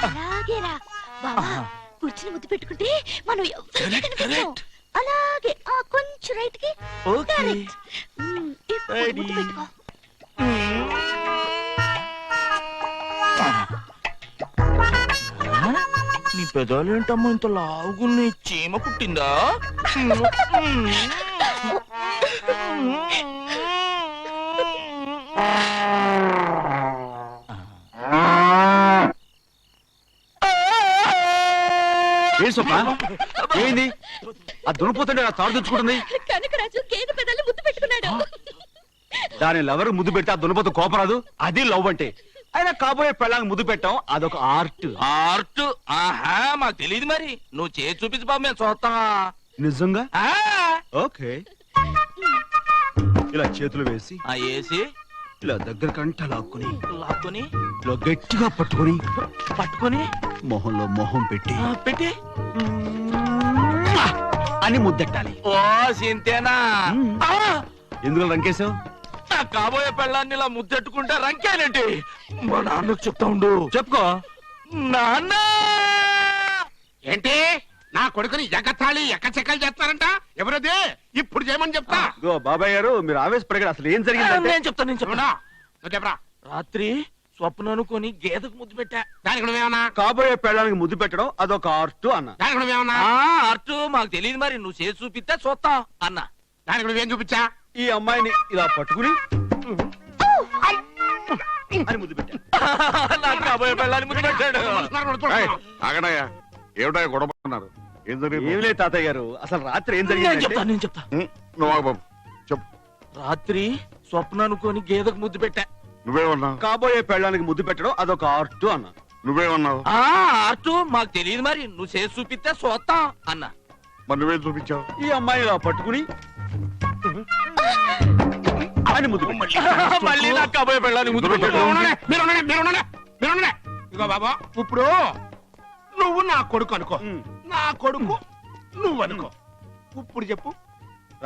అలాగే రా బావా, కూర్చుని ముద్దు పెట్టుకుంటే మనం ఎవరికీ కనిపించం. అలాగే కొంచెం రైట్ కి. ఓకే. కరెక్ట్. ఇప్పుడు ముద్దు పెట్టుకో. నీ పెదాలు ఏంటమ్మా ఇంత లావుగున్నాయి? చీమ కుట్టిందా? ఏ స్వప్న, ఏంది? ఆ దునపోతుంటే ఆ తాడు తెచ్చుకుంటుంది. కనకరాజు గేదె పెదాలు ముద్దు పెట్టుకున్నాడు. దాని లవర్ ముద్దు పెడితే ఆ దునపోతు కోపరాదు. అది లవ్ అంటే. అయినా కాబోయే పెళ్ళాంగి ముద్దు పెట్టాం, అదొక ఆర్ట్. ఆర్ట్? ఆహా, మాకు తెలియదు. మరి నువ్వు చేసి చూపించు బాబు, మేము చూస్తాం. నిజంగా? ఓకే. ఇలా చేతులు వేసి వేసి ఇలా దగ్గర కంట లాక్కుని ఇలా గట్టిగా పట్టుకొని మొహంలో మొహం పెట్టి అని ముద్దెట్టాలి. ఓ సింతేనా? ఎందుకు రంకేశావు? కాబోయే పెళ్ళాన్ని ఇలా ముద్దెట్టుకుంటే రంకేనండి. మా నాన్నకు చెప్తా ఉండు. చెప్పుకో. నాన్న, ఏంటి నా కొడుకుని ఎగతాళి ఎక్కచెక్కలు చేస్తారంట? ఎవరదే? ఇప్పుడు చేయమని చెప్తా. బాబాయ్ గారు, మీరు ఆవేశపడగారు. అసలు ఏం జరిగింది? నేను చెప్తాను. నువ్వు చెప్పరా. రాత్రి స్వప్న అనుకొని గేదకు ముద్దు పెట్టా. దానికి నువ్వేమన్నా? కాబోయే పెళ్ళానికి ముద్దు పెట్టడం అదొక ఆర్ట్ అన్న. దానికి నువ్వేమన్నా? ఆర్ట్ మాకు తెలియదు. మరి నువ్వు చేసి చూపిస్తే చూస్తాం అన్న. దానికి నువ్వేం చూపించా? ఈ అమ్మాయిని ఇలా పట్టుకుని అని ముద్దు పెట్టా. నాకు కాబోయే పెళ్ళాన్ని ముద్దు పెట్టాడు. ఆగడాయా, ఏమిటా గొడవ పడుతున్నారు? ఏం జరిగింది? ఏం లేదు తాతయ్య గారు, అసలు రాత్రి ఏం నేను జరిగింది? చెప్తా. నువ్వు ఆగు బాబు, చెప్పు. రాత్రి స్వప్న అనుకొని గేదకు ముద్దు పెట్టా. నువ్వేమన్నావు? కాబోయే పెళ్ళానికి ముద్దు పెట్టడం అదొక ఆర్ట్ అన్న. నువ్వేమన్నావు? ఆర్ట్ మాకు తెలియదు. మరి నువ్వు చేసి చూపిస్తే చూస్తాం అన్న. మరి నువ్వేం చూపించావు? ఈ అమ్మాయిని ఇలా పట్టుకుని అని ముద్దు పెట్టా. మళ్ళీ నాకు కాబోయే పెళ్ళాన్ని ముద్దు పెట్టాడు. ఇగో బాబా, ఇప్పుడు నువ్వు నా కొడుకు అనుకో, నా కొడుకు నువ్వు అనుకో. ఇప్పుడు చెప్పు.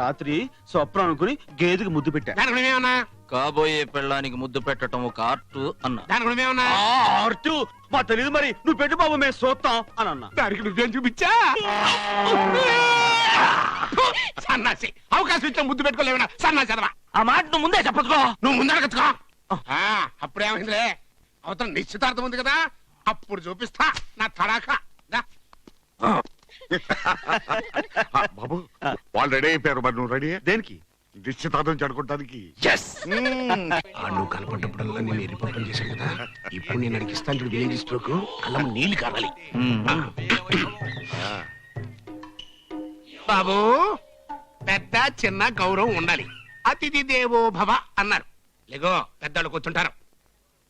రాత్రి స్వప్న అనుకుని గేదెకి ముద్దు పెట్టా. దానికి నువ్వేమన్నా? కాబోయే పెళ్ళానికి ముద్దు పెట్టడం ఒక ఆర్ట్ అన్న. దానికి నువ్వేమన్నా? ఆర్ట్ మా తెలియదు. మరి నువ్వు పెట్టు బాబు, మేము చూస్తాం అని అన్నా. దానికి నువ్వేం చూపించా? సన్నాసి, అవకాశం ఇచ్చా ముద్దు పెట్టుకోలేవనా? సన్నాసి అదవా. ఆ మాట నువ్వు ముందే చెప్పచ్చుకో. నువ్వు ముందరగచ్చుకో. అప్పుడేమైందిలే, అవతల నిశ్చితార్థం ఉంది కదా, అప్పుడు చూపిస్తా నా తడాక. దా. బాబు వాళ్ళు రెడీ అయిపోయారు, మరి నువ్వు రెడీ? దేనికి? నిశ్చితార్థం జరుపుకోవడానికి. నువ్వు కనపడ్డప్పుడల్లా నేను ఎరిపప్పని చేశాను కదా, ఇప్పుడు నేను అడిగిస్తాను చూడు విలేజ్ స్ట్రోక్, కళ్ళ నీళ్లు కావాలి. బాబు పెద్ద చిన్న గౌరవం ఉండాలి. అతిథి దేవో భవ అన్నారు. లేగో పెద్దవాళ్ళు కూర్చుంటారు.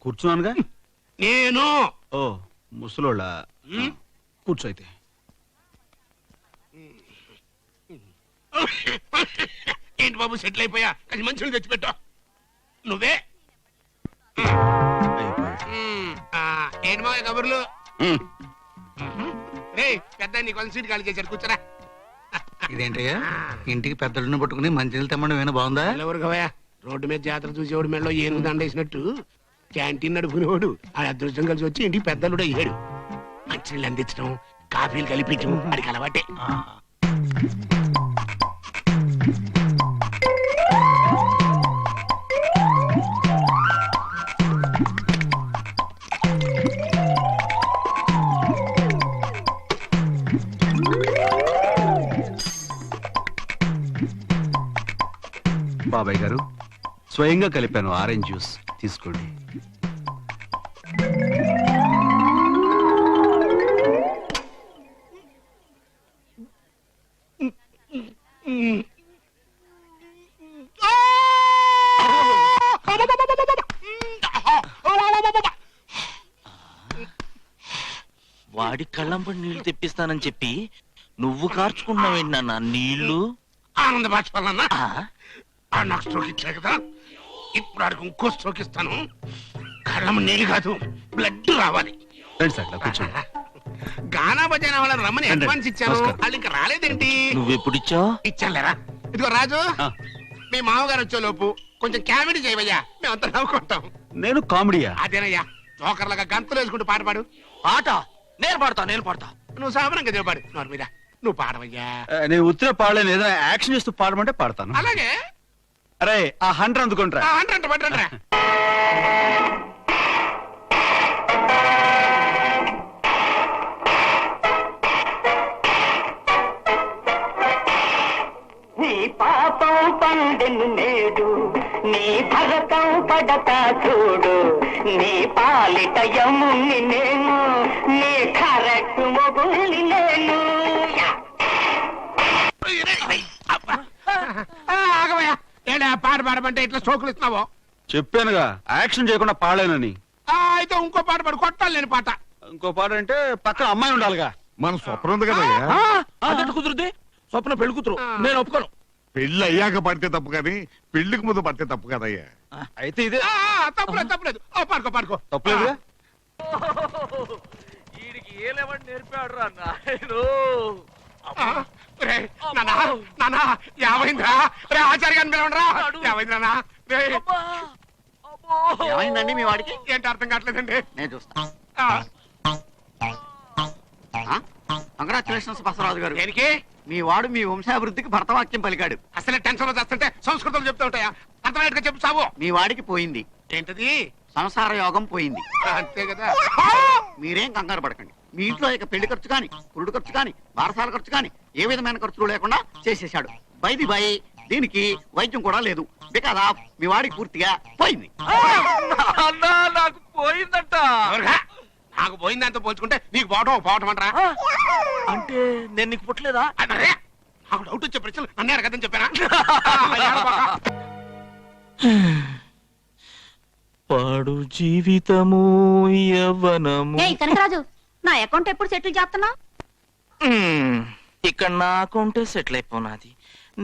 కూర్చున్నానుగా. నేను ఓ ముసలోళ్ళ. కూర్చో అయితే. ఏంటి బాబు సెటిల్ అయిపోయా, అది మంచులు తెచ్చిపెట్టు. నువ్వే ఏంటి మా కబుర్లు? రే పెద్ద నీ కొంచెం సీట్ ఖాళీ చేశారు, కూర్చోరా. ఇదేంటయ్యా ఇంటికి పెద్దలను పట్టుకుని మంచినీళ్ళు తెమ్మడం ఏమైనా బాగుందా? ఎవరు కవయా, రోడ్డు మీద జాతర చూసేవాడు మెడలో ఏనుగు దండేసినట్టు క్యాంటీన్ నడుపుకునేవాడు ఆ అదృష్టం కలిసి వచ్చి ఇంటికి పెద్దలుడు అయ్యాడు. మంచినీళ్ళు అందించడం, కాఫీలు కలిపించడం అడికి అలవాటే. బాబాయ్ గారు స్వయంగా కలిపాను ఆరెంజ్ జ్యూస్, తీసుకోండి. వాడి కళ్ళంపడి నీళ్లు తెప్పిస్తానని చెప్పి నువ్వు కార్చుకున్నావేంటి నాన్న నీళ్లు? ఆనంద బాష్పాలన్నా నాకు స్ట్రోక్ ఇచ్చా కదా, ఇప్పుడు ఆడికి ఇంకో స్ట్రోక్ ఇస్తాను. కళ్ళం నీళ్ళు కాదు, బ్లడ్ రావాలి. కూర్చోండి. గానా భజన వాళ్ళని రమ్మని అడ్వాన్స్ ఇచ్చాను, వాళ్ళు ఇంకా రాలేదేంటి? నువ్వెప్పుడు ఇచ్చావు? ఇచ్చానులేరా. ఇదిగో రాజు, మీ మామగారు వచ్చే లోపు కొంచెం కామెడీ చేయవయ్యా, మేమంతా నవ్వుకుంటాం. నేను కామెడీయా? అదేనయ్యా, జోకర్లాగా గంతులు వేసుకుంటూ పాట పాడు. పాట నేను పాడతా. నువ్వు సాబరంగా చెప్పాడు నోరు మీద. నువ్వు పాడవయ్యా. నేను ఉత్తర పాడలేను, ఏదైనా యాక్షన్ చేస్తూ పాడమంటే పాడతాను. అలాగే. అరే ఆ హంటర్ అందుకుంటా. అంటారంట పట్టండి. నీ పాపం పండెను నేడు, నీ భరతం పడతా చూడు, నీ పాలిట యముని నేను, నీ కరెక్ట్ మొగుల్ని నేను. ఆగవయ్యా, ఏడా పాట పాడమంటే ఇట్లా స్ట్రోకులు ఇస్తున్నావో? చెప్పానుగా యాక్షన్ చేయకుండా పాడలేనని. అయితే ఇంకో పాట పాడు, కొట్టాలి నేను పాట. ఇంకో పాట అంటే పక్కన అమ్మాయి ఉండాలిగా. మన స్వప్నం ఉంది కదా. అదెట్టు కుదురుద్ది? స్వప్న పెళ్లి కూతురు, నేను ఒప్పుకోను. పెళ్లి అయ్యాక పడితే తప్పు కానీ పెళ్లికి ముందు పడితే తప్పు కదయ్యా. అయితే ఇదే తప్పులేదు. పాడుకో. తప్పులేదుగా. వీడికి ఏ లెవెల్ నేర్పాడు రా నాయనో. నానా ఏమైందా? రే ఆచార్య గారిని పిలవండిరా. ఏమైందా? ఏమైందండి మీ వాడికి? ఏంటి అర్థం కావట్లేదండి. నేను చూస్తా. కంగ్రాచులేషన్స్ బసవరాజు గారు. దేనికి? మీ వాడు మీ వంశాభివృద్ధికి భర్తవాక్యం పలికాడు. అసలే టెన్షన్ లో చేస్తుంటే సంస్కృతం చెప్తూ ఉంటాయా? అర్థమయ్యేట్టుగా చెప్పు సాబు. మీ వాడికి పోయింది. ఏంటది? సంసార యోగం పోయింది. అంతే కదా. మీరేం కంగారు పడకండి. మీ ఇంట్లో ఇక పెళ్లి ఖర్చు కానీ, పురుడు ఖర్చు కానీ, బారసాల ఖర్చు కానీ ఏ విధమైన ఖర్చులు లేకుండా చేసేశాడు. బైది బై దీనికి వైద్యం కూడా లేదు. బికాజ్ ఆఫ్ మీ వాడికి పూర్తిగా పోయింది. నాకు పోయిందంట. నాకు పోయిందంతా పోల్చుకుంటే నీకు పోవటం అంటారా? అంటే నేను నీకు పుట్టలేదా? అదే నాకు డౌట్ వచ్చే ప్రశ్నలు నన్నే అడగదని చెప్పారా? పాడు జీవితము యవ్వనము. కనకరాజు, నా అకౌంట్ ఎప్పుడు సెటిల్ చేస్తున్నావు? ఇక్కడ నా అకౌంటే సెటిల్ అయిపోనాది.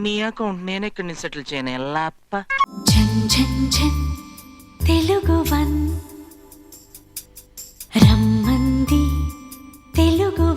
నీ అకౌంట్ నేను ఎక్కడి నుంచి సెటిల్ చేయను. ఎల్లాప్ప తెలుగు రమ్మంది తెలుగు